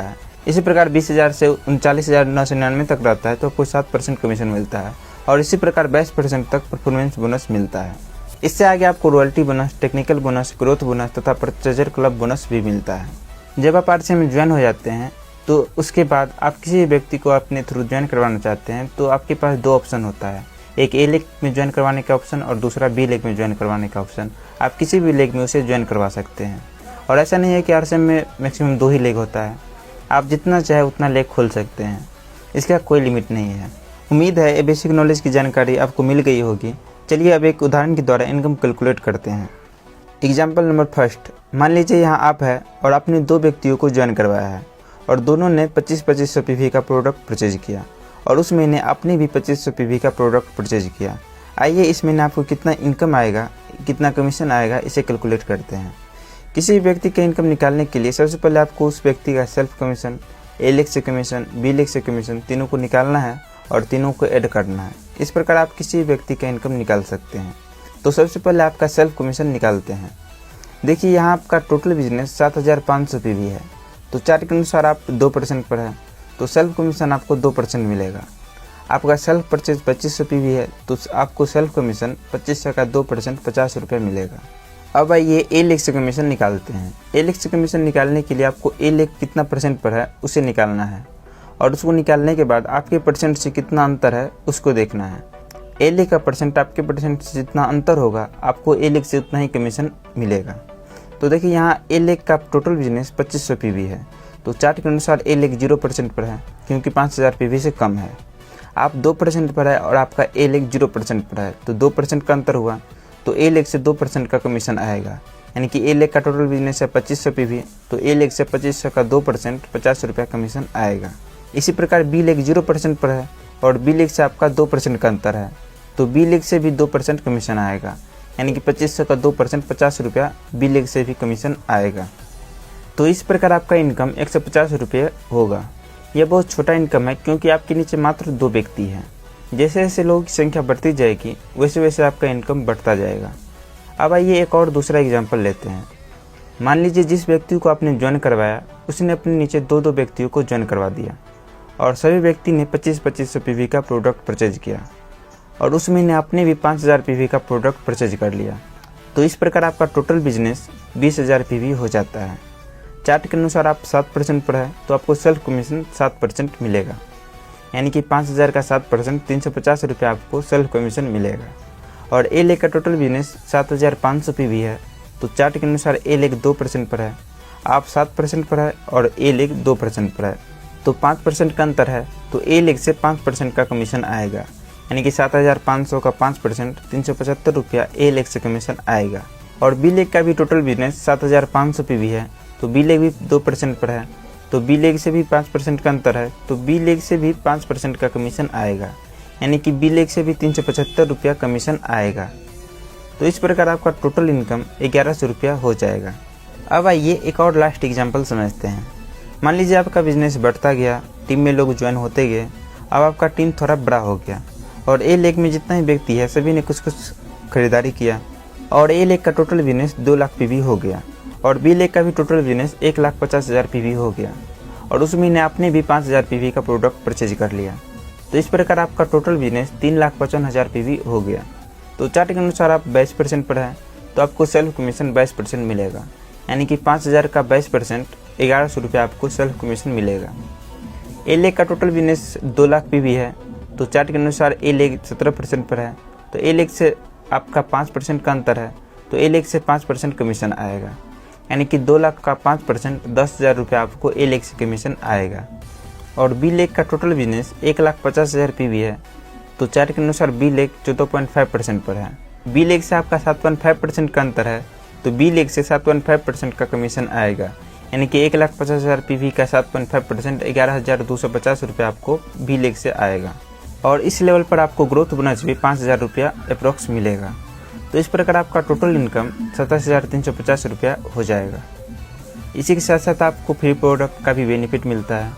मिलता है। इसी प्रकार 20,000 से 39,999 तक रहता है तो आपको 7% कमीशन मिलता है और इसी प्रकार 22% तक परफॉर्मेंस बोनस मिलता है। इससे आगे आपको royalty bonus, technical bonus, growth bonus तथा परचेजर क्लब बोनस भी मिलता है। जब आप आरसीएम में ज्वाइन हो जाते हैं तो उसके बाद आप किसी व्यक्ति को अपने थ्रू ज्वाइन करवाना चाहते हैं तो आपके पास 2 ऑप्शन होता है, एक ए लेग में ज्वाइन करवाने का ऑप्शन और दूसरा बी लेग में ज्वाइन करवाने का ऑप्शन। आप किसी भी लेग में उसे ज्वाइन करवा सकते हैं और ऐसा नहीं है कि आरसीएम में मैक्सिमम 2 ही लेग होता है, आप जितना चाहे उतना लेग खोल सकते हैं, इसका कोई लिमिट नहीं है। उम्मीद है ये बेसिक नॉलेज की जानकारी आपको मिल गई होगी। चलिए अब एक उदाहरण के द्वारा इनकम कैलकुलेट करते हैं। एग्जाम्पल नंबर फर्स्ट, मान लीजिए यहाँ आप है और आपने 2 व्यक्तियों को ज्वाइन करवाया है और दोनों ने 2500 पीवी का प्रोडक्ट परचेज किया और उस महीने आपने भी 2500 पीवी का प्रोडक्ट परचेज किया। आइए इस महीने आपको कितना इनकम आएगा, कितना कमीशन आएगा, इसे कैलकुलेट करते हैं। किसी व्यक्ति का इनकम निकालने के लिए सबसे पहले आपको उस व्यक्ति का सेल्फ कमीशन, ए लेग से कमीशन, बी लेग से कमीशन तीनों को निकालना है और तीनों को ऐड करना है। इस प्रकार आप किसी व्यक्ति का इनकम निकाल सकते हैं। तो सबसे पहले आपका सेल्फ कमीशन निकालते हैं। देखिए यहाँ आपका टोटल बिजनेस 7,500 पीवी है तो चार्ट के अनुसार आप 2% पर है तो सेल्फ कमीशन आपको 2% मिलेगा। आपका सेल्फ परचेज 2500 पीवी है तो आपको सेल्फ कमीशन 2500 का 2% 50 रुपये मिलेगा। अब आइए ए लेग से कमीशन निकालते हैं। ए लेग से कमीशन निकालने के लिए आपको ए लेग कितना परसेंट पर है उसे निकालना है और उसको निकालने के बाद आपके परसेंट से कितना अंतर है उसको देखना है। ए लेग का परसेंट आपके परसेंट से जितना अंतर होगा आपको ए लेग से उतना ही कमीशन मिलेगा। तो देखिए यहाँ ए लेग का टोटल बिजनेस 2500 पीवी है तो चार्ट के अनुसार ए लेग 0% पर है क्योंकि 5000 पीवी से कम है। आप 2% पर है और आपका ए लेग 0% पर है तो 2% का अंतर हुआ तो ए लेग से 2% का कमीशन आएगा। यानी कि ए लेग का टोटल बिजनेस है 2500 पीवी तो ए लेग से 2500 का 2% 50 रुपये कमीशन आएगा। इसी प्रकार बी लेग 0% पर है और बी लेग से आपका 2% का अंतर है तो बी लेग से भी 2% कमीशन आएगा। यानी कि 2500 का 2% 50 रुपया बी लेग से भी कमीशन आएगा। तो इस प्रकार आपका इनकम 150 रुपये होगा। यह बहुत छोटा इनकम है क्योंकि आपके नीचे मात्र 2 व्यक्ति हैं। जैसे जैसे लोगों की संख्या बढ़ती जाएगी वैसे वैसे आपका इनकम बढ़ता जाएगा। अब आइए एक और दूसरा एग्जाम्पल लेते हैं। मान लीजिए जिस व्यक्ति को आपने ज्वाइन करवाया उसने अपने नीचे 2 व्यक्तियों को ज्वाइन करवा दिया और सभी व्यक्ति ने 2500 पीवी का प्रोडक्ट परचेज किया और उस महीने आपने भी 5000 पीवी का प्रोडक्ट परचेज कर लिया। तो इस प्रकार आपका टोटल बिजनेस 20,000 पीवी हो जाता है। चार्ट के अनुसार आप 7% पर है तो आपको सेल्फ कमीशन 7% मिलेगा। यानी कि 5000 का 7% 350 रुपये आपको सेल्फ कमीशन मिलेगा। और ए लेग का टोटल बिजनेस 7,500 पीवी है तो चार्ट के अनुसार ए लेग 2% पर है, आप 7% पर है और ए लेग 2% पर है तो 5% का अंतर है तो ए लेग से 5% का कमीशन आएगा। यानी कि 7,500 का 5% 375 रुपया ए लेग से कमीशन आएगा। और बी लेग का भी टोटल बिजनेस 7,500 पीवी है तो बी लेग भी 2% पर है तो बी लेग से भी 5% का अंतर है तो बी लेग से भी 5% का कमीशन आएगा। यानी कि बी लेग से भी 375 रुपया कमीशन आएगा। तो इस प्रकार आपका टोटल इनकम 1100 रुपया हो जाएगा। अब आइए एक और लास्ट एग्जाम्पल समझते हैं। मान लीजिए आपका बिजनेस बढ़ता गया, टीम में लोग ज्वाइन होते गए, अब आपका टीम थोड़ा बड़ा हो गया और ए लेग में जितना ही व्यक्ति है सभी ने कुछ खरीदारी किया और ए लेग का टोटल बिजनेस 2 लाख पीवी हो गया और बी लेग का भी टोटल बिजनेस 1,50,000 पीवी हो गया और उस महीने आपने भी 5,000 पीवी का प्रोडक्ट परचेज कर लिया। तो इस प्रकार आपका टोटल बिजनेस 3,55,000 पीवी हो गया। तो चार्ट के अनुसार आप 22% पर है तो आपको सेल्फ कमीशन 22% मिलेगा। यानी कि 5,000 का 22% 1100 रुपये आपको सेल्फ कमीशन मिलेगा। ए लेग का टोटल बिजनेस 2 लाख पीवी है तो चार्ट के अनुसार ए लेग 17% पर है तो ए लेग से आपका 5% का अंतर है तो ए लेग से 5% कमीशन आएगा। यानी कि 2 लाख का 5% 10,000 रुपये आपको ए लेग से कमीशन आएगा। और बी लेग का टोटल बिजनेस 1,50,000 पीवी है तो चार्ट के अनुसार बी लेग 14.5% पर है। बी लेग से आपका 7.5% का अंतर है तो बी लेग से 7.5% का कमीशन आएगा। यानी कि 1,50,000 पीवी का 7.5% 11,250 रुपये आपको बी लेग से आएगा। और इस लेवल पर आपको ग्रोथ बोनस भी 5,000 रुपया अप्रॉक्स मिलेगा। तो इस प्रकार आपका टोटल इनकम 27,350 रुपया हो जाएगा। इसी के साथ साथ आपको फ्री प्रोडक्ट का भी बेनिफिट मिलता है।